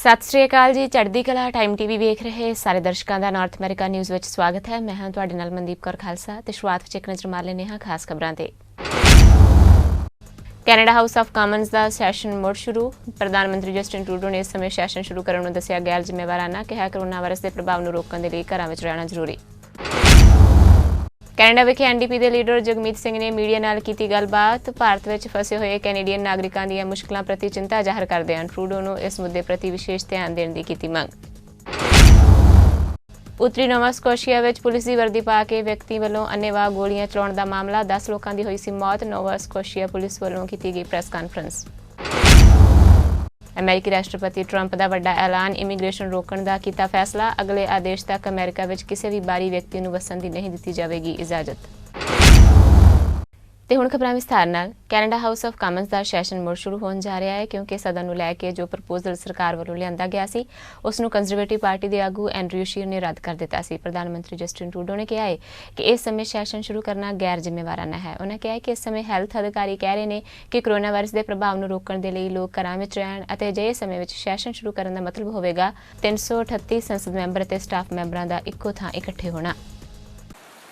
सत श्री अकाल जी। Chardikla time TV वेख रहे सारे दर्शकों का नॉर्थ अमेरिका न्यूज़ में स्वागत है। मैं हाँ तुहाडे नाल मनदीप कौर खालसा ते शुरुआत विच एक नज़र मार लेने हाँ खास खबरां ते। कैनेडा हाउस ऑफ कामन्स का सैशन मुड़ शुरू। प्रधानमंत्री जस्टिन ट्रूडो ने इस समय सैशन शुरू करने को दस्सिया गैर जिम्मेवाराना, कहा कोरोना वायरस के प्रभाव को रोकने के लिए घरों में रहना जरूरी। कैनेडा विखे एनडीपी के लीडर जगमीत सिंह ने मीडिया नाल कीती गलबात। भारत में फसे हुए कैनेडियन नागरिकों दी मुश्किलों प्रति चिंता जाहिर करदे ट्रूडो ने इस मुद्दे प्रति विशेष ध्यान देने की कीती मंग। उत्तरी नोवा स्कोशिया में पुलिस की वर्दी पा के व्यक्ति वालों अन्नेवाह गोलियां चलाने का मामला, 10 लोगों की हुई सी मौत। नोवा स्कोशिया पुलिस वालों की गई प्रेस कॉन्फ्रेंस। अमेरिकी राष्ट्रपति ट्रंप का बड़ा ऐलान, इमीग्रेशन रोकने का किया फैसला। अगले आदेश तक अमेरिका में किसी भी बाहरी व्यक्ति को वसन की नहीं दी जाएगी इजाजत। तो हुण खबरां विस्तार नाल। कैनेडा हाउस ऑफ कामन्स का सैशन मुड़ शुरू होने जा रहा है क्योंकि सदन को लैके जो प्रपोजल सरकार वालों लिया गया सी उसनूं कंजरवेटिव पार्टी के आगू एंड्रयू शीर ने रद्द कर दिता सी। प्रधानमंत्री जस्टिन ट्रूडो ने कहा है कि इस समय सैशन शुरू करना गैर जिम्मेवाराना है। उन्होंने कहा कि इस समय हैल्थ अधिकारी कह रहे हैं कि कोरोना वायरस के प्रभाव को रोकने के लिए लोग घरों में रहन अते अजिहे समय में सैशन शुरू करने का मतलब होगा 338 संसद मैंबर और स्टाफ मैंबरों का इक्को थां इकट्ठे होना।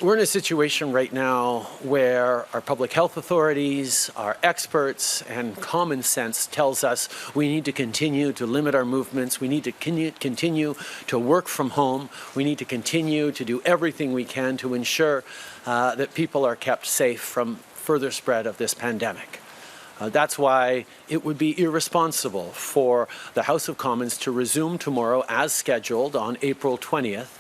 We're in a situation right now where our public health authorities, our experts, and common sense tells us we need to continue to limit our movements, we need to continue to work from home, we need to continue to do everything we can to ensure that people are kept safe from further spread of this pandemic. That's why it would be irresponsible for the House of Commons to resume tomorrow as scheduled on April 20th.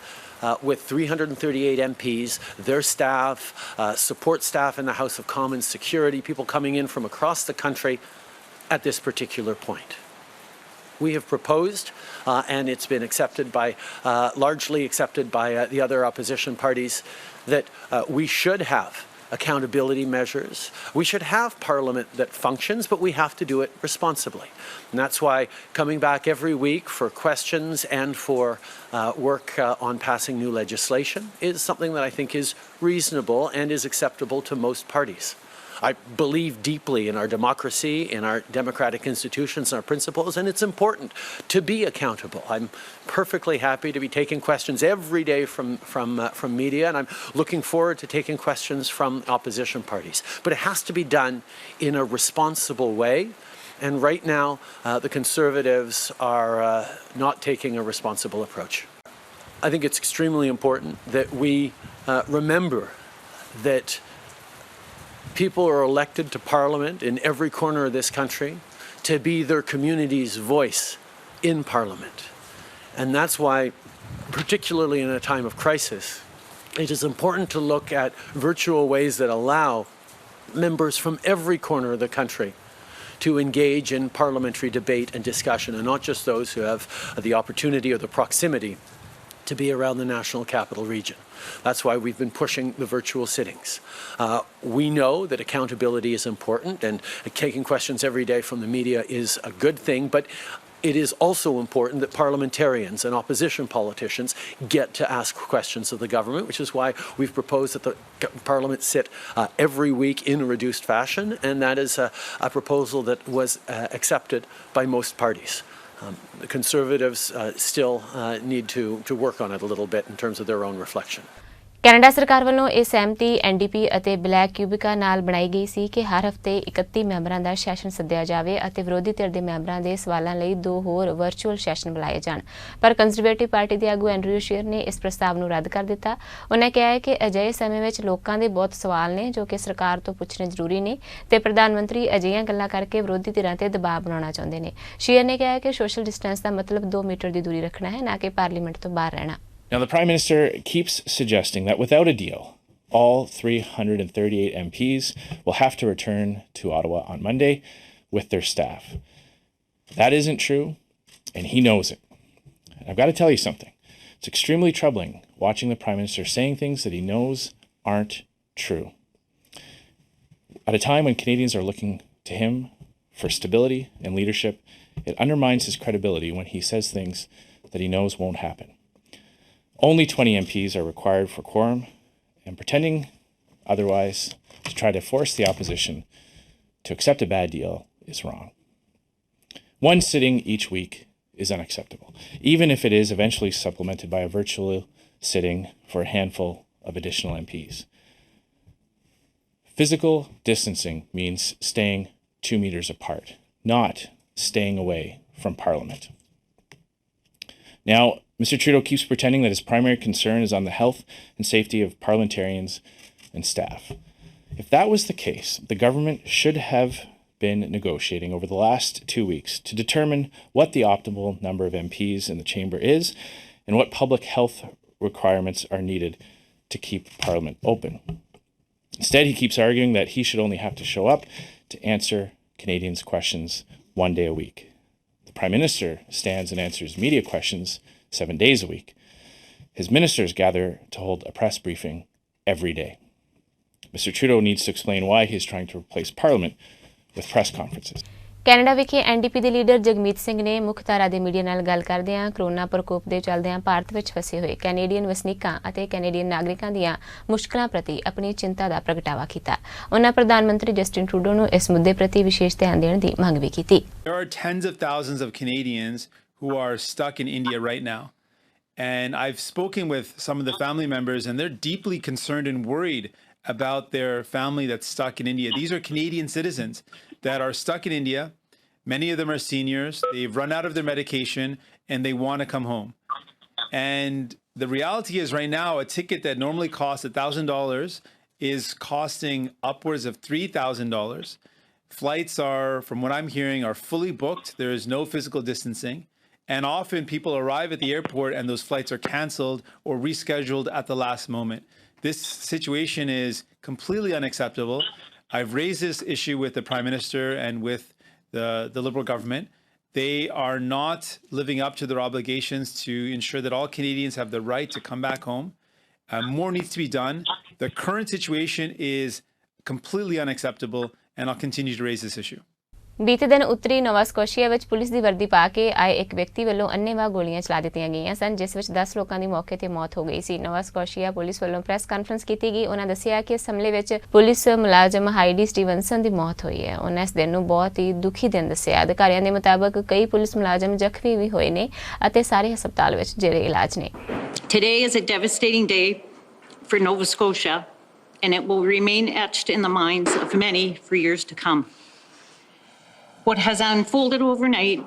With 338 MPs, their staff, support staff in the House of Commons, security, people coming in from across the country at this particular point. We have proposed, and it's been accepted by, largely accepted by the other opposition parties, that we should have accountability measures. We should have Parliament that functions, but we have to do it responsibly. And that's why coming back every week for questions and for work on passing new legislation is something that I think is reasonable and is acceptable to most parties. I believe deeply in our democracy, in our democratic institutions and our principles, and it's important to be accountable. I'm perfectly happy to be taking questions every day from media, and I'm looking forward to taking questions from opposition parties. But it has to be done in a responsible way, and right now the Conservatives are not taking a responsible approach. I think it's extremely important that we remember that people are elected to Parliament in every corner of this country to be their community's voice in Parliament. And that's why, particularly in a time of crisis, it is important to look at virtual ways that allow members from every corner of the country to engage in parliamentary debate and discussion, and not just those who have the opportunity or the proximity to be around the National Capital Region. That's why we've been pushing the virtual sittings. We know that accountability is important, and taking questions every day from the media is a good thing, but it is also important that parliamentarians and opposition politicians get to ask questions of the government, which is why we've proposed that the Parliament sit every week in a reduced fashion, and that is a proposal that was accepted by most parties. The Conservatives still need to work on it a little bit in terms of their own reflection. Canada सरकार वालों यह सहमति NDP और black क्यूबिका नाल बनाई गई सी कि हर हफ्ते 31 मैंबरों का सैशन सद्दिया जाए और विरोधी धिर के मैंबरों के सवालों लिए 2 होर वर्चुअल सैशन बुलाए जान। पर कंजरवेटिव पार्टी के आगू एंड्रयू शीर ने इस प्रस्ताव को रद्द कर दिता। उन्हें कहा है कि अजिहे समय में लोगों के बहुत सवाल ने जो कि सरकार तो पूछने जरूरी ने ते प्रधानमंत्री अजिहियां गल्लां करके विरोधी धिरां ते दबाव बनाना चाहते हैं। शीर ने कहा कि सोशल डिस्टेंस का मतलब 2 मीटर की दूरी रखना है, ना कि पार्लीमेंट तो बाहर रहना। Now, the Prime Minister keeps suggesting that without a deal, all 338 MPs will have to return to Ottawa on Monday with their staff. That isn't true, and he knows it. And I've got to tell you something. It's extremely troubling watching the Prime Minister saying things that he knows aren't true. At a time when Canadians are looking to him for stability and leadership, it undermines his credibility when he says things that he knows won't happen. Only 20 MPs are required for quorum, and pretending otherwise to try to force the opposition to accept a bad deal is wrong. One sitting each week is unacceptable, even if it is eventually supplemented by a virtual sitting for a handful of additional MPs. Physical distancing means staying 2 meters apart, not staying away from Parliament. Now, Mr. Trudeau keeps pretending that his primary concern is on the health and safety of parliamentarians and staff. If that was the case, the government should have been negotiating over the last 2 weeks to determine what the optimal number of MPs in the chamber is and what public health requirements are needed to keep Parliament open. Instead, he keeps arguing that he should only have to show up to answer Canadians' questions 1 day a week. The Prime Minister stands and answers media questions 7 days a week. His ministers gather to hold a press briefing every day. Mr. Trudeau needs to explain why he is trying to replace Parliament with press conferences. Canada ਵਿਖੇ NDP ਦੇ leader Jagmeet Singh ਨੇ ਮੁੱਖ ਧਾਰਾ ਦੇ media ਨਾਲ ਗੱਲ ਕਰਦਿਆਂ corona ਪ੍ਰਕੋਪ ਦੇ ਚੱਲਦਿਆਂ ਭਾਰਤ ਵਿੱਚ ਫਸੇ ਹੋਏ ਕੈਨੇਡੀਅਨ ਵਸਨੀਕਾਂ ਅਤੇ ਕੈਨੇਡੀਅਨ ਨਾਗਰਿਕਾਂ ਦੀਆਂ ਮੁਸ਼ਕਲਾਂ ਪ੍ਰਤੀ ਆਪਣੀ ਚਿੰਤਾ ਦਾ ਪ੍ਰਗਟਾਵਾ ਕੀਤਾ। ਉਨ੍ਹਾਂ ਪ੍ਰਧਾਨ ਮੰਤਰੀ ਜਸਟਿਨ ਟਰੂਡੋ ਨੂੰ ਇਸ ਮੁੱਦੇ ਪ੍ਰਤੀ ਵਿਸ਼ੇਸ਼ ਧਿਆਨ ਦੇਣ ਦੀ ਮੰਗ ਵੀ ਕੀਤੀ। There are tens of thousands of Canadians who are stuck in India right now. And I've spoken with some of the family members and they're deeply concerned and worried about their family that's stuck in India. These are Canadian citizens that are stuck in India. Many of them are seniors. They've run out of their medication and they want to come home. And the reality is right now, a ticket that normally costs $1,000 is costing upwards of $3,000. Flights are, from what I'm hearing, are fully booked. There is no physical distancing. And often people arrive at the airport and those flights are canceled or rescheduled at the last moment. This situation is completely unacceptable. I've raised this issue with the Prime Minister and with the Liberal government. They are not living up to their obligations to ensure that all Canadians have the right to come back home. More needs to be done. The current situation is completely unacceptable, and I'll continue to raise this issue. ਬੀਤੇ ਦਿਨ ਉੱਤਰੀ ਨੋਵਾ Scotia ਵਿੱਚ police ਦੀ ਵਰਦੀ ਪਾ ਕੇ ਆਏ ਇੱਕ ਵਿਅਕਤੀ ਵੱਲੋਂ ਅੰਨ੍ਹੇਵਾਹ ਗੋਲੀਆਂ ਚਲਾ ਦਿੱਤੀਆਂ ਗਈਆਂ ਸਨ, ਜਿਸ ਵਿੱਚ 10 ਲੋਕਾਂ ਦੀ ਮੌਕੇ ਤੇ ਮੌਤ ਹੋ ਗਈ ਸੀ। ਨੋਵਾ ਸਕੋਸ਼ੀਆ ਪੁਲਿਸ ਵੱਲੋਂ ਪ੍ਰੈਸ ਕਾਨਫਰੰਸ ਕੀਤੀ ਗਈ। ਉਹਨਾਂ ਦੱਸਿਆ ਕਿ ਇਸ ਹਮਲੇ ਵਿੱਚ ਪੁਲਿਸ ਮੁਲਾਜ਼ਮ ਹਾਈਡੀ ਸਟੀਵਨਸਨ ਦੀ ਮੌਤ ਹੋਈ ਹੈ। ਉਹਨਾਂ ਇਸ ਦਿਨ ਨੂੰ ਬਹੁਤ ਹੀ ਦੁਖੀ ਦਿਨ ਦੱਸਿਆ। ਅਧਿਕਾਰੀਆਂ ਦੇ ਮੁਤਾਬਕ ਕਈ ਪੁਲਿਸ ਮੁਲਾਜ਼ਮ ਜ਼ਖਮੀ ਵੀ ਹੋਏ ਨੇ ਅਤੇ ਸਾਰੇ ਹਸਪਤਾਲ ਵਿੱਚ ਜੇਰੇ ਇਲਾਜ ਨੇ। Today is a devastating day for Nova Scotia, and it will remain etched in the minds of many for years to come. What has unfolded overnight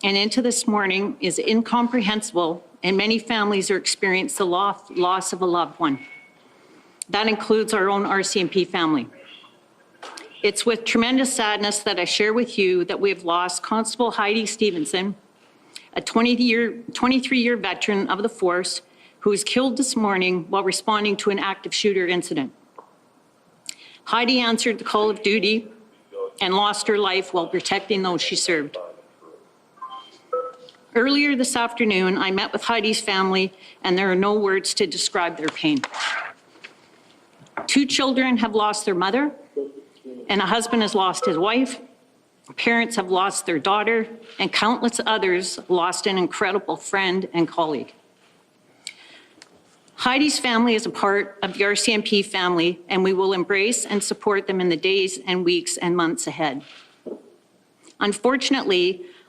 and into this morning is incomprehensible, and many families are experiencing the loss of a loved one. That includes our own RCMP family. It's with tremendous sadness that I share with you that we have lost Constable Heidi Stevenson, a 23-year veteran of the force who was killed this morning while responding to an active shooter incident. Heidi answered the call of duty and lost her life while protecting those she served. Earlier this afternoon, I met with Heidi's family, and there are no words to describe their pain. 2 children have lost their mother, and a husband has lost his wife. Parents have lost their daughter, and countless others lost an incredible friend and colleague. Heidi's family is a part of the RCMP family, and we will embrace and support them in the days and weeks and months ahead. Unfortunately,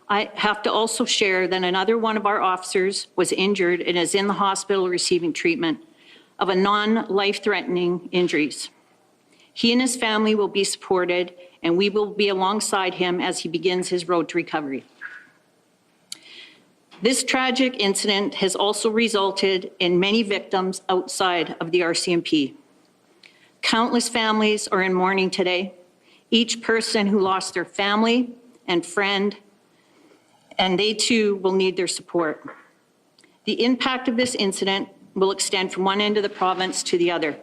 I have to also share that another one of our officers was injured and is in the hospital receiving treatment of a non-life-threatening injuries. He and his family will be supported, and we will be alongside him as he begins his road to recovery. This tragic incident has also resulted in many victims outside of the RCMP. Countless families are in mourning today. Each person who lost their family and friend, and they too will need their support. The impact of this incident will extend from one end of the province to the other.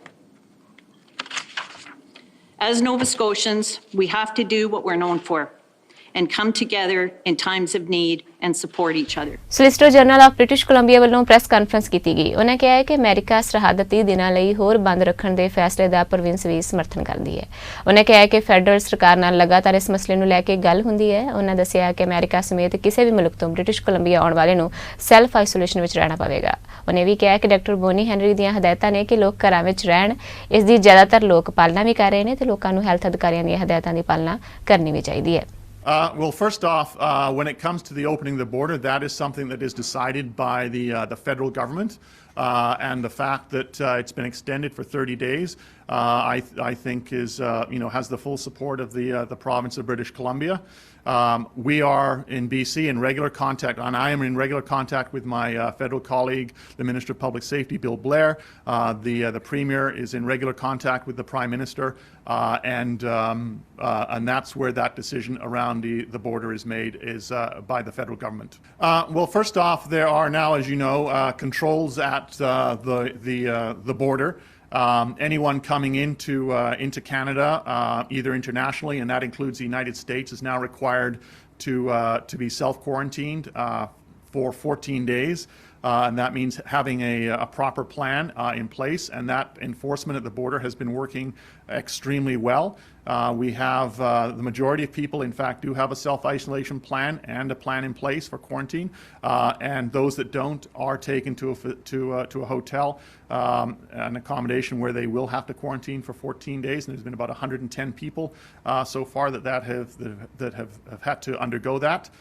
As Nova Scotians, we have to do what we're known for and come together in times of need and support each other. Solicitor general of British Columbia ਵੱਲੋਂ press conference ਕੀਤੀ ਗਈ। ਉਹਨਾਂ ਕਿਹਾ ਹੈ ਕਿ America ਸਰਹੱਦੀ ਦਿਨਾਂ ਲਈ ਹੋਰ ਬੰਦ ਰੱਖਣ ਦੇ ਫੈਸਲੇ ਦਾ ਪ੍ਰੋਵਿੰਸ ਵੀ ਸਮਰਥਨ ਕਰਦੀ ਹੈ। ਉਹਨਾਂ ਕਿਹਾ ਕਿ ਫੈਡਰਲ ਸਰਕਾਰ ਨਾਲ ਲਗਾਤਾਰ ਇਸ ਮਸਲੇ ਨੂੰ ਲੈ ਕੇ ਗੱਲ ਹੁੰਦੀ ਹੈ। ਉਹਨਾਂ ਦੱਸਿਆ ਕਿ ਅਮਰੀਕਾ ਸਮੇਤ ਕਿਸੇ ਵੀ ਮੁਲਕ ਤੋਂ ਬ੍ਰਿਟਿਸ਼ ਕੋਲੰਬੀਆ ਆਉਣ ਵਾਲੇ ਨੂੰ ਸੈਲਫ ਆਈਸੋਲੇਸ਼ਨ ਵਿੱਚ ਰਹਿਣਾ ਪਵੇਗਾ। ਉਹਨੇ ਵੀ ਕਿਹਾ ਕਿ ਡਾਕਟਰ ਬੋਨੀ ਹੈਨਰੀ ਦੀਆਂ ਹਦਾਇਤਾਂ ਨੇ ਕਿ ਲੋਕ ਘਰਾਂ ਵਿੱਚ ਰਹਿਣ। ਇਸ ਦੀ ਜ਼ਿਆਦਾਤਰ ਲੋਕ ਪਾਲਣਾ ਵੀ ਕਰ ਰਹੇ ਨੇ ਤੇ ਲੋਕਾਂ ਨੂੰ ਹੈਲਥ ਅਧਿਕਾਰੀਆਂ ਦੀਆਂ ਹਦਾਇਤਾਂ ਦੀ ਪਾਲਣਾ ਕਰਨੀ ਵੀ ਚਾਹੀਦੀ ਹੈ। Well, first off, when it comes to the opening of the border, that is something that is decided by the federal government. And the fact that it's been extended for 30 days, I think is, has the full support of the province of British Columbia. We are in BC in regular contact, and I am in regular contact with my federal colleague, the Minister of Public Safety, Bill Blair. The Premier is in regular contact with the Prime Minister, and that's where that decision around the border is made, is by the federal government. Well, first off, there are now, as you know, controls at the border. Anyone coming into Canada, either internationally, and that includes the United States, is now required to be self-quarantined for 14 days. And that means having a proper plan in place, and that enforcement at the border has been working extremely well. We have the majority of people, in fact, do have a self-isolation plan and a plan in place for quarantine, and those that don't are taken to a hotel, an accommodation where they will have to quarantine for 14 days. And there's been about 110 people so far that have had to undergo that.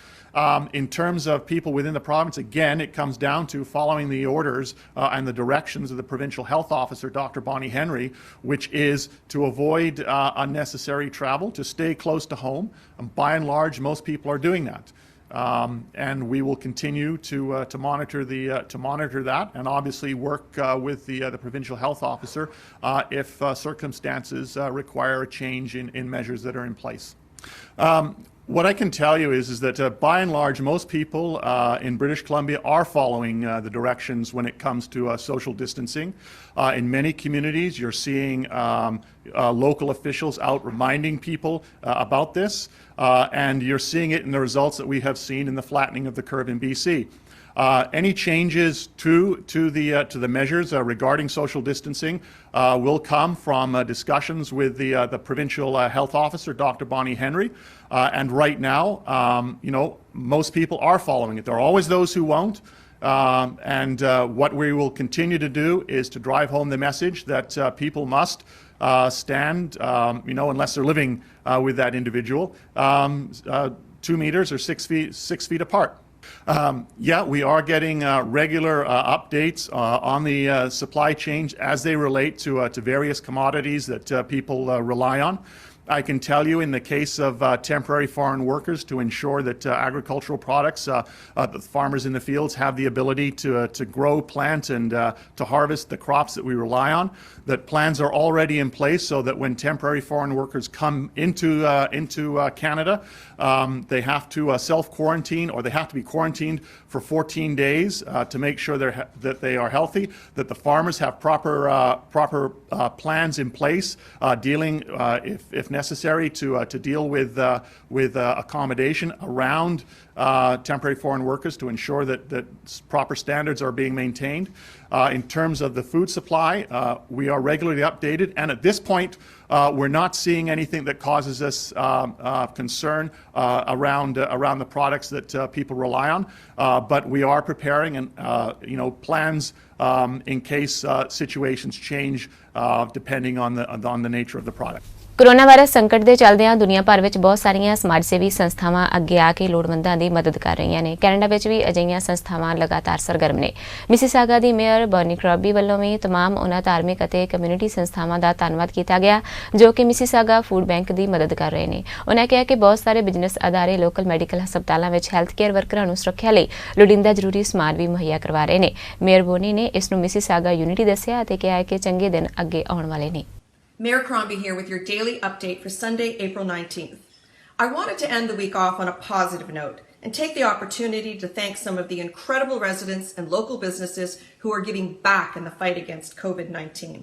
In terms of people within the province, again, it comes down to following the orders and the directions of the provincial health officer, Dr. Bonnie Henry, which is to avoid unnecessary travel, to stay close to home. And by and large, most people are doing that. And we will continue to monitor that, and obviously work with the provincial health officer if circumstances require a change in measures that are in place. What I can tell you is that by and large, most people in British Columbia are following the directions when it comes to social distancing. In many communities, you're seeing local officials out reminding people about this, and you're seeing it in the results that we have seen in the flattening of the curve in BC. Any changes to the measures regarding social distancing will come from discussions with the provincial health officer, Dr. Bonnie Henry. And right now, most people are following it. There are always those who won't. And what we will continue to do is to drive home the message that people must stand, unless they're living with that individual, 2 meters or 6 feet apart. We are getting regular updates on the supply chain as they relate to various commodities that people rely on. I can tell you in the case of temporary foreign workers, to ensure that agricultural products, the farmers in the fields have the ability to grow, plant, and to harvest the crops that we rely on, that plans are already in place so that when temporary foreign workers come into Canada, they have to self-quarantine, or they have to be quarantined for 14 days to make sure that they are healthy, that the farmers have proper plans in place dealing, if necessary, to deal with accommodation around temporary foreign workers to ensure that proper standards are being maintained. In terms of the food supply, we are regularly updated, and at this point, we're not seeing anything that causes us concern around the products that people rely on. But we are preparing and plans in case situations change depending on the nature of the product. Corona virus ਸੰਕਟ ਦੇ ਚੱਲਦਿਆਂ ਦੁਨੀਆ ਭਰ ਵਿੱਚ ਬਹੁਤ ਸਾਰੀਆਂ ਸਮਾਜ ਸੇਵੀ ਸੰਸਥਾਵਾਂ ਅੱਗੇ ਆ ਕੇ ਲੋੜਵੰਦਾਂ ਦੀ ਮਦਦ ਕਰ ਰਹੀਆਂ ਨੇ। ਕੈਨੇਡਾ ਵਿੱਚ ਵੀ ਅਜਿਹੀਆਂ ਸੰਸਥਾਵਾਂ ਲਗਾਤਾਰ ਸਰਗਰਮ ਨੇ। ਮਿਸੀਸਾਗਾ ਦੀ ਮੇਅਰ ਬਰਨੀ ਕਰੌਬੀ ਵੱਲੋਂ ਵੀ तमाम ਉਹਨਾਂ ਧਾਰਮਿਕ ਅਤੇ ਕਮਿਊਨਿਟੀ ਸੰਸਥਾਵਾਂ ਦਾ ਧੰਨਵਾਦ ਕੀਤਾ ਗਿਆ ਜੋ ਕਿ ਮਿਸੀਸਾਗਾ ਫੂਡ ਬੈਂਕ ਦੀ ਮਦਦ ਕਰ ਰਹੇ ਨੇ। ਉਹਨਾਂ ਕਿਹਾ ਕਿ ਬਹੁਤ ਸਾਰੇ ਬਿਜ਼ਨਸ ਅਦਾਰੇ ਲੋਕਲ ਮੈਡੀਕਲ ਹਸਪਤਾਲਾਂ ਵਿੱਚ ਹੈਲਥ ਕੇਅਰ ਵਰਕਰਾਂ ਨੂੰ ਸੁਰੱਖਿਆ ਲਈ ਲੋੜੀਂਦਾ ਜ਼ਰੂਰੀ ਸਮਾਨ ਵੀ ਮੁਹੱਈਆ ਕਰਵਾ ਰਹੇ ਨੇ। ਮੇਅਰ ਬੋਨੀ ਨੇ ਇਸ ਨੂੰ ਮਿਸੀਸਾਗਾ ਯੂਨਿਟੀ ਦੱਸਿਆ ਅਤੇ ਕਿਹਾ ਕਿ ਚੰਗੇ ਦਿਨ ਅੱਗੇ ਆਉਣ ਵਾਲੇ ਨੇ। Mayor Crombie here with your daily update for Sunday, April 19th. I wanted to end the week off on a positive note and take the opportunity to thank some of the incredible residents and local businesses who are giving back in the fight against COVID-19.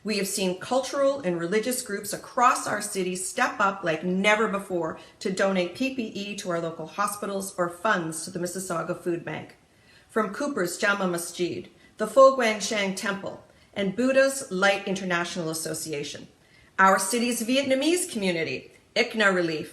We have seen cultural and religious groups across our city step up like never before to donate PPE to our local hospitals or funds to the Mississauga Food Bank. From Cooper's Jama Masjid, the Fo Guangshang Temple, and Buddha's Light International Association, our city's Vietnamese community, ICNA Relief,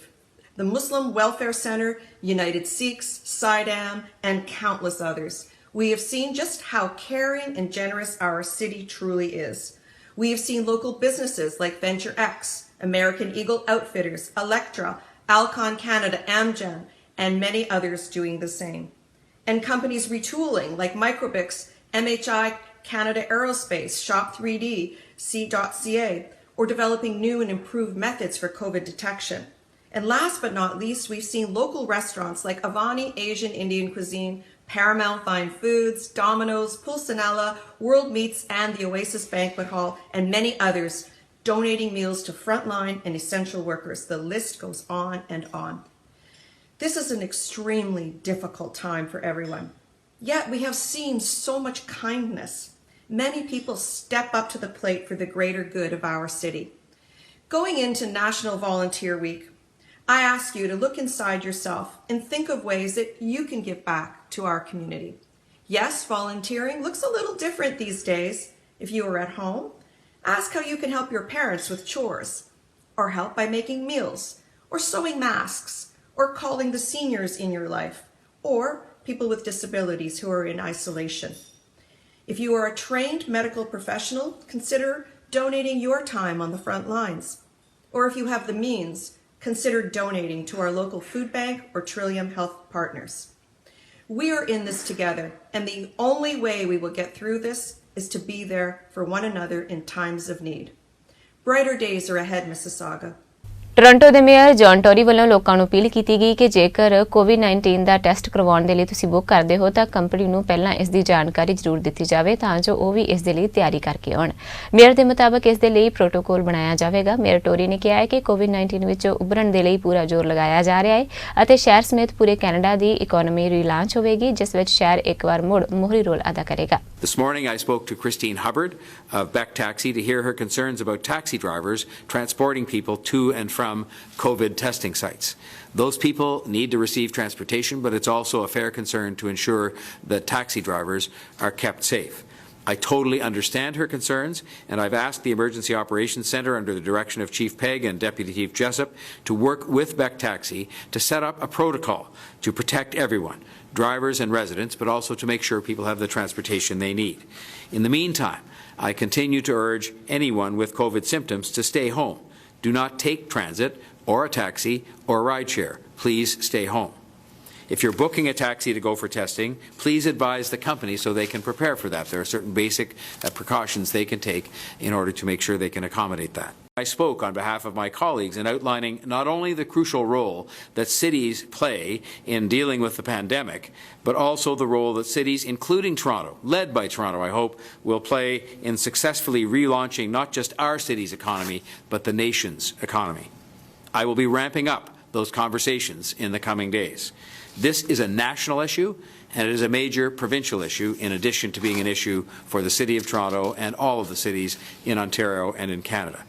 the Muslim Welfare Center, United Sikhs, Sidam, and countless others. We have seen just how caring and generous our city truly is. We have seen local businesses like Venture X, American Eagle Outfitters, Electra, Alcon Canada, Amgen, and many others doing the same. And companies retooling like Microbix, MHI, Canada Aerospace, Shop3D, C.ca, or developing new and improved methods for COVID detection. And last but not least, we've seen local restaurants like Avani Asian Indian Cuisine, Paramount Fine Foods, Domino's, Pulcinella, World Meats, and the Oasis Banquet Hall, and many others donating meals to frontline and essential workers. The list goes on and on. This is an extremely difficult time for everyone. Yet we have seen so much kindness. Many people step up to the plate for the greater good of our city. Going into National Volunteer Week, I ask you to look inside yourself and think of ways that you can give back to our community. Yes, volunteering looks a little different these days. If you are at home, ask how you can help your parents with chores, or help by making meals, or sewing masks, or calling the seniors in your life, or people with disabilities who are in isolation. If you are a trained medical professional, consider donating your time on the front lines. Or if you have the means, consider donating to our local food bank or Trillium Health partners. We are in this together, and the only way we will get through this is to be there for one another in times of need. Brighter days are ahead, Mississauga. Toronto ਦੇ mayor John Tory ਵੱਲੋਂ ਲੋਕਾਂ ਨੂੰ appeal ਕੀਤੀ ਗਈ ਕਿ ਜੇਕਰ ਕੋਵਿਡ-19 ਦਾ test ਕਰਵਾਉਣ ਦੇ ਲਈ ਤੁਸੀਂ ਬੁੱਕ ਕਰਦੇ ਹੋ ਤਾਂ ਕੰਪਨੀ ਨੂੰ ਪਹਿਲਾਂ ਇਸ ਦੀ ਜਾਣਕਾਰੀ ਜ਼ਰੂਰ ਦਿੱਤੀ ਜਾਵੇ ਤਾਂ ਜੋ ਉਹ ਵੀ ਇਸ ਦੇ ਲਈ ਤਿਆਰੀ ਕਰਕੇ ਆਉਣ। ਮੇਅਰ ਦੇ ਮੁਤਾਬਕ ਇਸ ਦੇ ਲਈ ਪ੍ਰੋਟੋਕੋਲ ਬਣਾਇਆ ਜਾਵੇਗਾ। ਮੇਅਰ ਟੋਰੀ ਨੇ ਕਿਹਾ ਹੈ ਕਿ ਕੋਵਿਡ-19 ਵਿੱਚ ਉਭਰਨ ਦੇ ਲਈ ਪੂਰਾ ਜ਼ੋਰ ਲਗਾਇਆ ਜਾ ਰਿਹਾ ਹੈ ਅਤੇ ਸ਼ਹਿਰ ਸਮੇਤ ਪੂਰੇ ਕੈਨੇਡਾ ਦੀ ਇਕੋਨਮੀ ਰੀਲਾਂਚ ਹੋਵੇਗੀ ਜਿਸ ਵਿੱਚ ਸ਼ਹਿਰ ਇੱਕ ਵਾਰ ਮੁੜ ਮੋਹਰੀ ਰੋਲ ਅਦਾ ਕਰੇਗਾ। This morning I spoke to Christine Hubbard of Beck Taxi to hear her concerns about taxi drivers transporting people to and from COVID testing sites. Those people need to receive transportation, but it's also a fair concern to ensure that taxi drivers are kept safe. I totally understand her concerns, and I've asked the Emergency Operations Centre under the direction of Chief Pegg and Deputy Chief Jessup to work with Beck Taxi to set up a protocol to protect everyone, drivers and residents, but also to make sure people have the transportation they need. In the meantime, I continue to urge anyone with COVID symptoms to stay home. Do not take transit or a taxi or a rideshare. Please stay home. If you're booking a taxi to go for testing, please advise the company so they can prepare for that. There are certain basic precautions they can take in order to make sure they can accommodate that. I spoke on behalf of my colleagues in outlining not only the crucial role that cities play in dealing with the pandemic, but also the role that cities, including Toronto, led by Toronto, I hope, will play in successfully relaunching not just our city's economy, but the nation's economy. I will be ramping up those conversations in the coming days. This is a national issue, and it is a major provincial issue, in addition to being an issue for the City of Toronto and all of the cities in Ontario and in Canada.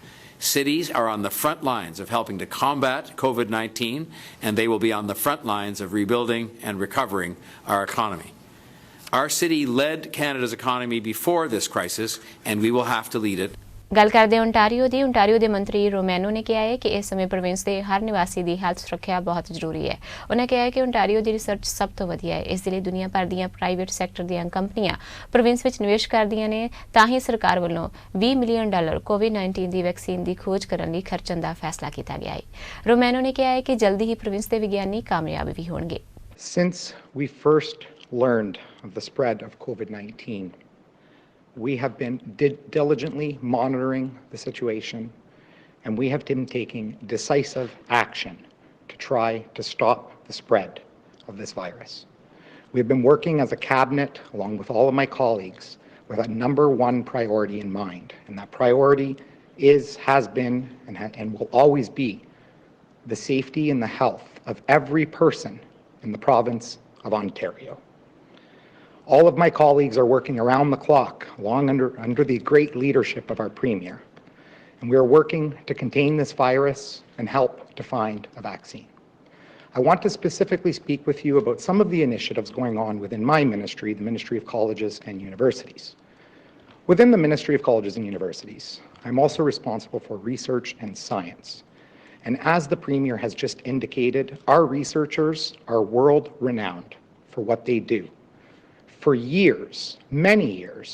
Cities are on the front lines of helping to combat COVID-19, and they will be on the front lines of rebuilding and recovering our economy. Our city led Canada's economy before this crisis, and we will have to lead it. ਗੱਲ ਕਰਦੇ Ontario ਦੇ ਮੰਤਰੀ ਰੋਮੈਨੋ ਨੇ ਕਿਹਾ ਹੈ ਕਿ ਇਸ ਸਮੇਂ ਪ੍ਰੋਵਿੰਸ ਦੇ ਹਰ ਨਿਵਾਸੀ ਦੀ ਹੈਲਥ ਸੁਰੱਖਿਆ ਬਹੁਤ ਜ਼ਰੂਰੀ ਹੈ। ਉਹਨਾਂ ਕਿਹਾ ਹੈ ਕਿ ਓਨਟਾਰੀਓ ਦੀ ਰਿਸਰਚ ਸਭ ਤੋਂ ਵਧੀਆ ਹੈ। ਇਸ ਦੇ ਲਈ ਦੁਨੀਆ ਭਰ ਦੀਆਂ ਪ੍ਰਾਈਵੇਟ ਸੈਕਟਰ ਦੀਆਂ ਕੰਪਨੀਆਂ ਪ੍ਰੋਵਿੰਸ ਵਿੱਚ ਨਿਵੇਸ਼ ਕਰਦੀਆਂ ਨੇ ਤਾਂ ਹੀ ਸਰਕਾਰ ਵੱਲੋਂ $20 ਮਿਲੀਅਨ ਕੋਵਿਡ-19 ਦੀ ਵੈਕਸੀਨ ਦੀ ਖੋਜ ਕਰਨ ਲਈ ਖਰਚਣ ਦਾ ਫੈਸਲਾ ਕੀਤਾ ਗਿਆ ਹੈ। ਰੋਮੈਨੋ ਨੇ ਕਿਹਾ ਹੈ ਕਿ ਜਲਦੀ ਹੀ ਪ੍ਰੋਵਿੰਸ ਦੇ ਵਿਗਿਆਨੀ ਕਾਮਯਾਬ ਵੀ ਹੋਣਗੇ। Since we first learned of the spread of COVID-19, we have been diligently monitoring the situation, and we have been taking decisive action to try to stop the spread of this virus. We have been working as a cabinet, along with all of my colleagues, with a number one priority in mind, and that priority has been, and will always be the safety and the health of every person in the province of Ontario. All of my colleagues are working around the clock, under the great leadership of our Premier, and we are working to contain this virus and help to find a vaccine. I want to specifically speak with you about some of the initiatives going on within my ministry, the Ministry of Colleges and Universities. Within the Ministry of Colleges and Universities, I'm also responsible for research and science. And as the Premier has just indicated, our researchers are world-renowned for what they do. For years, many years,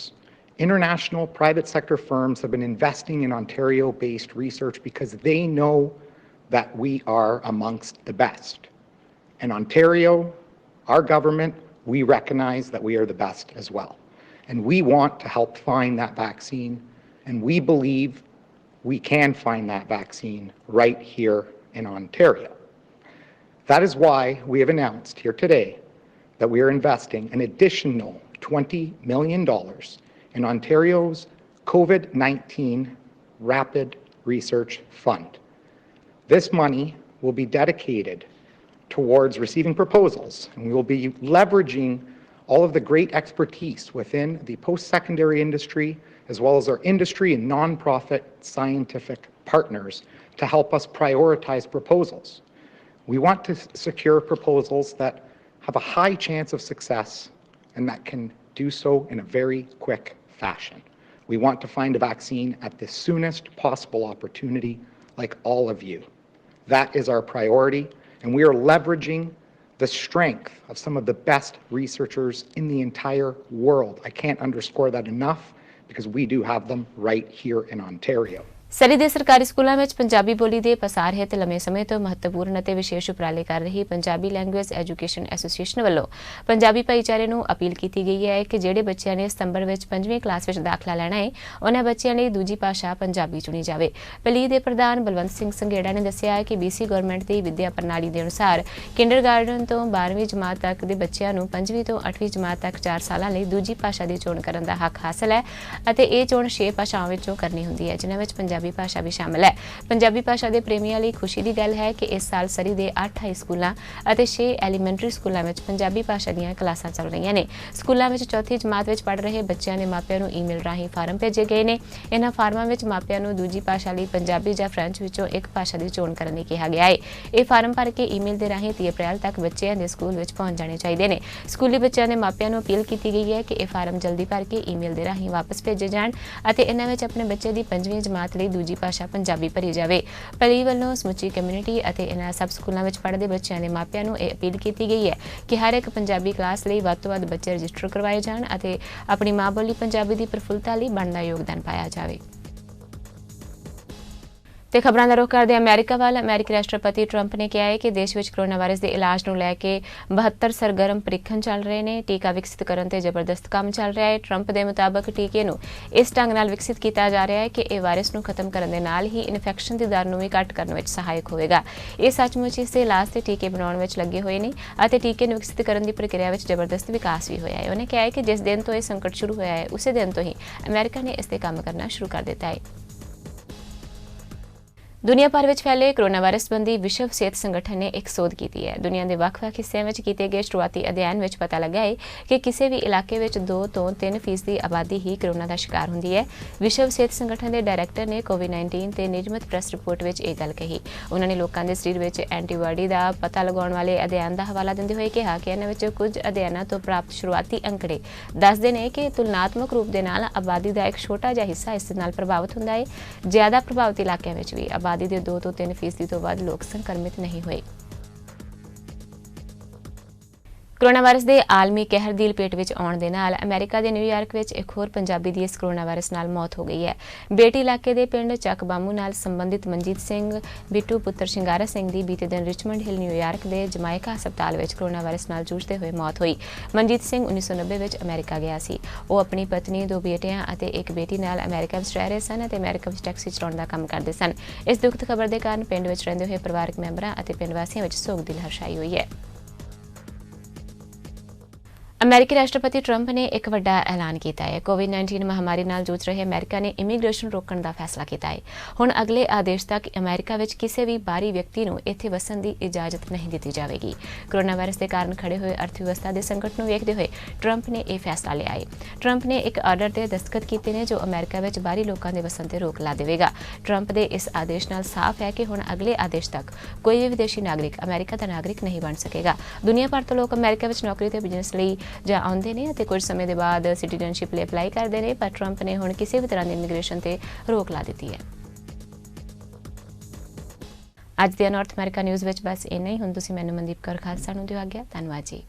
international private sector firms have been investing in Ontario-based research because they know that we are amongst the best. In Ontario, our government, we recognize that we are the best as well. And we want to help find that vaccine, and we believe we can find that vaccine right here in Ontario. That is why we have announced here today that we are investing an additional $20 million in Ontario's COVID-19 Rapid Research Fund. This money will be dedicated towards receiving proposals, and we will be leveraging all of the great expertise within the post-secondary industry, as well as our industry and nonprofit scientific partners to help us prioritize proposals. We want to secure proposals that have a high chance of success and that can do so in a very quick fashion. We want to find a vaccine at the soonest possible opportunity, like all of you. That is our priority, and we are leveraging the strength of some of the best researchers in the entire world. I can't underscore that enough because we do have them right here in Ontario. ਸਰੀ ਦੇ ਸਰਕਾਰੀ ਸਕੂਲਾਂ ਵਿੱਚ ਪੰਜਾਬੀ ਬੋਲੀ ਦੇ ਪਸਾਰ ਹਿੱਤ ਲੰਮੇ ਸਮੇਂ ਤੋਂ ਮਹੱਤਵਪੂਰਨ ਅਤੇ ਵਿਸ਼ੇਸ਼ ਉਪਰਾਲੇ ਕਰ ਰਹੀ ਪੰਜਾਬੀ ਲੈਂਗੁਏਜ ਐਜੂਕੇਸ਼ਨ ਐਸੋਸੀਏਸ਼ਨ ਵੱਲੋਂ ਪੰਜਾਬੀ ਭਾਈਚਾਰੇ ਨੂੰ ਅਪੀਲ ਕੀਤੀ ਗਈ ਹੈ ਕਿ ਜਿਹੜੇ ਬੱਚਿਆਂ ਨੇ ਸਤੰਬਰ ਵਿੱਚ 5ਵੀਂ ਕਲਾਸ ਵਿੱਚ ਦਾਖਲਾ ਲੈਣਾ ਹੈ ਉਹਨਾਂ ਬੱਚਿਆਂ ਲਈ ਦੂਜੀ ਭਾਸ਼ਾ ਪੰਜਾਬੀ ਚੁਣੀ ਜਾਵੇ। ਪਲੀ ਦੇ ਪ੍ਰਧਾਨ ਬਲਵੰਤ ਸਿੰਘ ਸੰਘੇੜਾ ਨੇ ਦੱਸਿਆ ਹੈ ਕਿ BC ਗਵਰਨਮੈਂਟ ਦੀ ਵਿੱਦਿਆ ਪ੍ਰਣਾਲੀ ਦੇ ਅਨੁਸਾਰ ਕਿੰਡਰਗਾਰਟਨ ਤੋਂ 12ਵੀਂ ਜਮਾਤ ਤੱਕ ਦੇ ਬੱਚਿਆਂ ਨੂੰ 5ਵੀਂ ਤੋਂ 8ਵੀਂ ਜਮਾਤ ਤੱਕ 4 ਸਾਲਾਂ ਲਈ ਦੂਜੀ ਭਾਸ਼ਾ ਦੀ ਚੋਣ ਕਰਨ ਦਾ ਹੱਕ ਹਾਸਲ ਹੈ ਅਤੇ ਇਹ ਚੋਣ 6 ਭਾਸ਼ਾਵਾਂ ਵਿੱਚੋਂ ਕਰਨੀ ਹੁੰਦੀ ਹੈ ਜਿਨ੍ਹਾਂ ਵਿੱਚ ਪੰਜਾਬੀ ਭਾਸ਼ਾ ਵੀ ਸ਼ਾਮਲ ਹੈ। ਪੰਜਾਬੀ ਭਾਸ਼ਾ ਦੇ ਪ੍ਰੇਮੀਆਂ ਲਈ ਖੁਸ਼ੀ ਦੀ ਗੱਲ ਹੈ ਕਿ ਇਸ ਸਾਲ ਸਰੀ ਦੇ 8 ਹਾਈ ਸਕੂਲਾਂ ਅਤੇ 6 ਐਲੀਮੈਂਟਰੀ ਸਕੂਲਾਂ ਵਿੱਚ ਪੰਜਾਬੀ ਭਾਸ਼ਾ ਦੀਆਂ ਕਲਾਸਾਂ ਚੱਲ ਰਹੀਆਂ ਨੇ। ਸਕੂਲਾਂ ਵਿੱਚ ਚੌਥੀ ਜਮਾਤ ਵਿੱਚ ਪੜ੍ਹ ਰਹੇ ਬੱਚਿਆਂ ਦੇ ਮਾਪਿਆਂ ਨੂੰ ਈਮੇਲ ਰਾਹੀਂ ਫਾਰਮ ਭੇਜੇ ਗਏ ਨੇ। ਇਹਨਾਂ ਫਾਰਮਾਂ ਵਿੱਚ ਮਾਪਿਆਂ ਨੂੰ ਦੂਜੀ ਭਾਸ਼ਾ ਲਈ ਪੰਜਾਬੀ ਜਾਂ ਫ੍ਰੈਂਚ ਵਿੱਚੋਂ ਇੱਕ ਭਾਸ਼ਾ ਦੀ ਚੋਣ ਕਰਨ ਲਈ ਕਿਹਾ ਗਿਆ ਹੈ। ਇਹ ਫਾਰਮ ਭਰ ਕੇ ਈਮੇਲ ਦੇ ਰਾਹੀਂ 30 ਅਪ੍ਰੈਲ ਤੱਕ ਬੱਚਿਆਂ ਦੇ ਸਕੂਲ ਵਿੱਚ ਪਹੁੰਚ ਜਾਣੇ ਚਾਹੀਦੇ ਨੇ। ਸਕੂਲੀ ਬੱਚਿਆਂ ਦੇ ਮਾਪਿਆਂ ਨੂੰ ਅਪੀਲ ਕੀਤੀ ਗਈ ਹੈ ਕਿ ਇਹ ਫਾਰਮ ਜਲਦੀ ਭਰ ਕੇ ਈਮੇਲ ਦੇ ਰਾਹੀਂ ਵਾਪਸ ਭੇਜੇ ਜਾਣ ਅਤੇ ਇਹਨਾਂ ਵਿੱਚ ਆਪਣੇ ਬੱਚੇ ਦੀ 5ਵੀਂ ਜਮਾਤ ਲਈ ਦੂਜੀ ਭਾਸ਼ਾ ਪੰਜਾਬੀ ਭਰੀ ਜਾਵੇ। ਪਲੀ ਵੱਲੋਂ ਸਮੁੱਚੀ ਕਮਿਊਨਿਟੀ ਅਤੇ ਇਹਨਾਂ ਸਭ ਸਕੂਲਾਂ ਵਿੱਚ ਪੜ੍ਹਦੇ ਬੱਚਿਆਂ ਦੇ ਮਾਪਿਆਂ ਨੂੰ ਇਹ ਅਪੀਲ ਕੀਤੀ ਗਈ ਹੈ ਕਿ ਹਰ ਇੱਕ ਪੰਜਾਬੀ ਕਲਾਸ ਲਈ ਵੱਧ ਤੋਂ ਵੱਧ ਬੱਚੇ ਰਜਿਸਟਰ ਕਰਵਾਏ ਜਾਣ ਅਤੇ ਆਪਣੀ ਮਾਂ ਬੋਲੀ ਪੰਜਾਬੀ ਦੀ ਪ੍ਰਫੁੱਲਤਾ ਲਈ ਬਣਦਾ ਯੋਗਦਾਨ ਪਾਇਆ ਜਾਵੇ। ਤੇ ਖਬਰਾਂ ਦਾ ਰੁਖ ਕਰਦੇ ਅਮਰੀਕਾ ਵੱਲ। ਅਮਰੀਕੀ ਰਾਸ਼ਟਰਪਤੀ ਟਰੰਪ ਨੇ ਕਿਹਾ ਹੈ ਕਿ ਦੇਸ਼ ਵਿੱਚ ਕੋਰੋਨਾ ਵਾਇਰਸ ਦੇ ਇਲਾਜ ਨੂੰ ਲੈ ਕੇ 72 ਸਰਗਰਮ ਪ੍ਰੀਖਣ ਚੱਲ ਰਹੇ ਨੇ। ਟੀਕਾ ਵਿਕਸਿਤ ਕਰਨ ਤੇ ਜ਼ਬਰਦਸਤ ਕੰਮ ਚੱਲ ਰਿਹਾ ਹੈ। ਟਰੰਪ ਦੇ ਮੁਤਾਬਕ ਟੀਕੇ ਨੂੰ ਇਸ ਢੰਗ ਨਾਲ ਵਿਕਸਿਤ ਕੀਤਾ ਜਾ ਰਿਹਾ ਹੈ ਕਿ ਇਹ ਵਾਇਰਸ ਨੂੰ ਖਤਮ ਕਰਨ ਦੇ ਨਾਲ ਹੀ ਇਨਫੈਕਸ਼ਨ ਦੀ ਦਰ ਨੂੰ ਵੀ ਘੱਟ ਕਰਨ ਵਿੱਚ ਸਹਾਇਕ ਹੋਵੇਗਾ। ਇਹ ਸੱਚਮੁੱਚ ਇਸ ਦੇ ਇਲਾਜ ਤੇ ਟੀਕੇ ਬਣਾਉਣ ਵਿੱਚ ਲੱਗੇ ਹੋਏ ਨੇ ਅਤੇ ਟੀਕੇ ਨੂੰ ਵਿਕਸਿਤ ਕਰਨ ਦੀ ਪ੍ਰਕਿਰਿਆ ਵਿੱਚ ਜ਼ਬਰਦਸਤ ਵਿਕਾਸ ਵੀ ਹੋਇਆ ਹੈ। ਉਹਨੇ ਕਿਹਾ ਹੈ ਕਿ ਜਿਸ ਦਿਨ ਤੋਂ ਇਹ ਸੰਕਟ ਸ਼ੁਰੂ ਹੋਇਆ ਹੈ ਉਸੇ ਦਿਨ ਤੋਂ ਹੀ ਅਮਰੀਕਾ ਨੇ ਇਸ ਤੇ ਕੰਮ ਕਰਨਾ ਸ਼ੁਰੂ ਕਰ ਦਿੱਤਾ ਹੈ। ਦੁਨੀਆ ਭਰ ਵਿੱਚ ਫੈਲੇ ਕੋਰੋਨਾ ਵਾਇਰਸ ਸੰਬੰਧੀ ਵਿਸ਼ਵ ਸਿਹਤ ਸੰਗਠਨ ਨੇ ਇੱਕ ਸੋਧ ਕੀਤੀ ਹੈ। ਦੁਨੀਆ ਦੇ ਵੱਖ-ਵੱਖ ਹਿੱਸਿਆਂ ਵਿੱਚ ਕੀਤੇ ਗਏ ਸ਼ੁਰੂਆਤੀ ਅਧਿਐਨ ਵਿੱਚ ਪਤਾ ਲੱਗਾ ਹੈ ਕਿ ਕਿਸੇ ਵੀ ਇਲਾਕੇ ਵਿੱਚ 2 ਤੋਂ 3% ਦੀ ਆਬਾਦੀ ਹੀ ਕੋਰੋਨਾ ਦਾ ਸ਼ਿਕਾਰ ਹੁੰਦੀ ਹੈ। ਵਿਸ਼ਵ ਸਿਹਤ ਸੰਗਠਨ ਦੇ ਡਾਇਰੈਕਟਰ ਨੇ ਕੋਵਿਡ-19 ਤੇ ਨਿਯਮਿਤ ਪ੍ਰੈਸ ਰਿਪੋਰਟ ਵਿੱਚ ਇਹ ਗੱਲ ਕਹੀ। ਉਹਨਾਂ ਨੇ ਲੋਕਾਂ ਦੇ ਸਰੀਰ ਵਿੱਚ ਐਂਟੀਬਾਡੀ ਦਾ ਪਤਾ ਲਗਾਉਣ ਵਾਲੇ ਅਧਿਐਨ ਦਾ ਹਵਾਲਾ ਦਿੰਦੇ ਹੋਏ ਕਿਹਾ ਕਿ ਇਹਨਾਂ ਵਿੱਚ ਕੁਝ ਅਧਿਐਨਾਂ ਤੋਂ ਪ੍ਰਾਪਤ ਸ਼ੁਰੂਆਤੀ ਅੰਕੜੇ ਦੱਸਦੇ ਨੇ ਕਿ ਤੁਲਨਾਤਮਕ ਰੂਪ ਦੇ ਨਾਲ ਆਬਾਦੀ ਦਾ ਇੱਕ ਛੋਟਾ ਜਿਹਾ ਹਿੱਸਾ ਇਸ ਨਾਲ ਪ੍ਰਭਾਵਿਤ ਹੁੰਦਾ ਹੈ। ਜ਼ਿਆਦਾ ਪ੍ਰਭਾਵਿਤ ਇਲਾਕਿਆਂ ਵਿੱਚ ਵੀ ਆਬਾਦੀ ਦੇ 2 ਤੋਂ 3% ਤੋਂ ਵੱਧ ਲੋਕ ਸੰਕਰਮਿਤ ਨਹੀਂ ਹੋਏ। ਕੋਰੋਨਾ ਵਾਇਰਸ ਦੇ ਆਲਮੀ ਕਹਿਰ ਦੀ ਲਪੇਟ ਵਿੱਚ ਆਉਣ ਦੇ ਨਾਲ ਅਮਰੀਕਾ ਦੇ ਨਿਊਯਾਰਕ ਵਿੱਚ ਇੱਕ ਹੋਰ ਪੰਜਾਬੀ ਦੀ ਇਸ ਕੋਰੋਨਾ ਵਾਇਰਸ ਨਾਲ ਮੌਤ ਹੋ ਗਈ ਹੈ। ਬੇਟੀ ਇਲਾਕੇ ਦੇ ਪਿੰਡ ਚੱਕ ਬਾਮੂ ਨਾਲ ਸੰਬੰਧਿਤ ਮਨਜੀਤ ਸਿੰਘ ਬਿੱਟੂ ਪੁੱਤਰ ਸ਼ਿੰਗਾਰਾ ਸਿੰਘ ਦੀ ਬੀਤੇ ਦਿਨ ਰਿਚਮੰਡ ਹਿਲ ਨਿਊਯਾਰਕ ਦੇ ਜਮਾਇਕਾ ਹਸਪਤਾਲ ਵਿੱਚ ਕੋਰੋਨਾ ਵਾਇਰਸ ਨਾਲ ਜੂਝਦੇ ਹੋਏ ਮੌਤ ਹੋਈ। ਮਨਜੀਤ ਸਿੰਘ 1990 ਵਿੱਚ ਅਮਰੀਕਾ ਗਿਆ ਸੀ। ਉਹ ਆਪਣੀ ਪਤਨੀ 2 ਬੇਟਿਆਂ ਅਤੇ ਇੱਕ ਬੇਟੀ ਨਾਲ ਅਮਰੀਕਾ ਵਿੱਚ ਰਹਿ ਰਹੇ ਸਨ ਅਤੇ ਅਮਰੀਕਾ ਵਿੱਚ ਟੈਕਸੀ ਚਲਾਉਣ ਦਾ ਕੰਮ ਕਰਦੇ ਸਨ। ਇਸ ਦੁਖਦ ਖਬਰ ਦੇ ਕਾਰਨ ਪਿੰਡ ਵਿੱਚ ਰਹਿੰਦੇ ਹੋਏ ਪਰਿਵਾਰਕ ਮੈਂਬਰਾਂ ਅਤੇ ਪਿੰਡ ਵਾਸੀਆਂ ਵਿੱਚ ਸੋਗ ਦੀ ਲਹਿਰ ਛਾਈ ਹੋਈ ਹੈ। ਅਮਰੀਕੀ ਰਾਸ਼ਟਰਪਤੀ ਟਰੰਪ ਨੇ ਇੱਕ ਵੱਡਾ ਐਲਾਨ ਕੀਤਾ ਹੈ। ਕੋਵਿਡ-19 ਮਹਾਮਾਰੀ ਨਾਲ ਜੂਝ ਰਹੇ ਅਮਰੀਕਾ ਨੇ ਇਮੀਗ੍ਰੇਸ਼ਨ ਰੋਕਣ ਦਾ ਫੈਸਲਾ ਕੀਤਾ ਹੈ। ਹੁਣ ਅਗਲੇ ਆਦੇਸ਼ ਤੱਕ ਅਮਰੀਕਾ ਵਿੱਚ ਕਿਸੇ ਵੀ ਬਾਹਰੀ ਵਿਅਕਤੀ ਨੂੰ ਇੱਥੇ ਵਸਣ ਦੀ ਇਜਾਜ਼ਤ ਨਹੀਂ ਦਿੱਤੀ ਜਾਵੇਗੀ। ਕੋਰੋਨਾ ਵਾਇਰਸ ਦੇ ਕਾਰਨ ਖੜੇ ਹੋਏ ਅਰਥ ਵਿਵਸਥਾ ਦੇ ਸੰਕਟ ਨੂੰ ਵੇਖਦੇ ਹੋਏ ਟਰੰਪ ਨੇ ਇਹ ਫੈਸਲਾ ਲਿਆ ਹੈ। ਟਰੰਪ ਨੇ ਇੱਕ ਆਰਡਰ ਤੇ ਦਸਤਖਤ ਕੀਤੇ ਨੇ ਜੋ ਅਮਰੀਕਾ ਵਿੱਚ ਬਾਹਰੀ ਲੋਕਾਂ ਦੇ ਵਸਣ ਤੇ ਰੋਕ ਲਾ ਦੇਵੇਗਾ। ਟਰੰਪ ਦੇ ਇਸ ਆਦੇਸ਼ ਨਾਲ ਸਾਫ਼ ਹੈ ਕਿ ਹੁਣ ਅਗਲੇ ਆਦੇਸ਼ ਤੱਕ ਕੋਈ ਵੀ ਵਿਦੇਸ਼ੀ ਨਾਗਰਿਕ ਅਮਰੀਕਾ ਦਾ ਨਾਗਰਿਕ ਨਹੀਂ ਬਣ ਸਕੇਗਾ। ਦੁਨੀਆ ਭਰ ਤੋਂ ਲੋਕ ਅਮਰੀਕਾ ਵਿੱਚ ਨੌਕਰੀ ਤੇ ਬਿਜ਼ਨਸ ਲਈ ਜਾਂ ਆਉਂਦੇ ਨੇ ਅਤੇ ਕੁਝ ਸਮੇਂ ਦੇ ਬਾਅਦ ਸਿਟੀਜ਼ਨਸ਼ਿਪ ਲਈ ਅਪਲਾਈ ਕਰਦੇ ਨੇ, ਪਰ ਟਰੰਪ ਨੇ ਹੁਣ ਕਿਸੇ ਵੀ ਤਰ੍ਹਾਂ ਦੀ ਇਮੀਗ੍ਰੇਸ਼ਨ ਤੇ ਰੋਕ ਲਾ ਦਿੱਤੀ ਹੈ। ਅੱਜ ਦੇ ਨਾਰਥ ਅਮਰੀਕਾ ਨਿਊਜ਼ ਵਿੱਚ ਬਸ ਇੰਨਾ ਹੀ। ਹੁਣ ਤੁਸੀਂ ਮੈਨੂੰ ਮਨਦੀਪ ਕੌਰ ਖਾਲਸਾ ਨੂੰ ਦਿਓ ਆਗਿਆ। ਧੰਨਵਾਦ ਜੀ।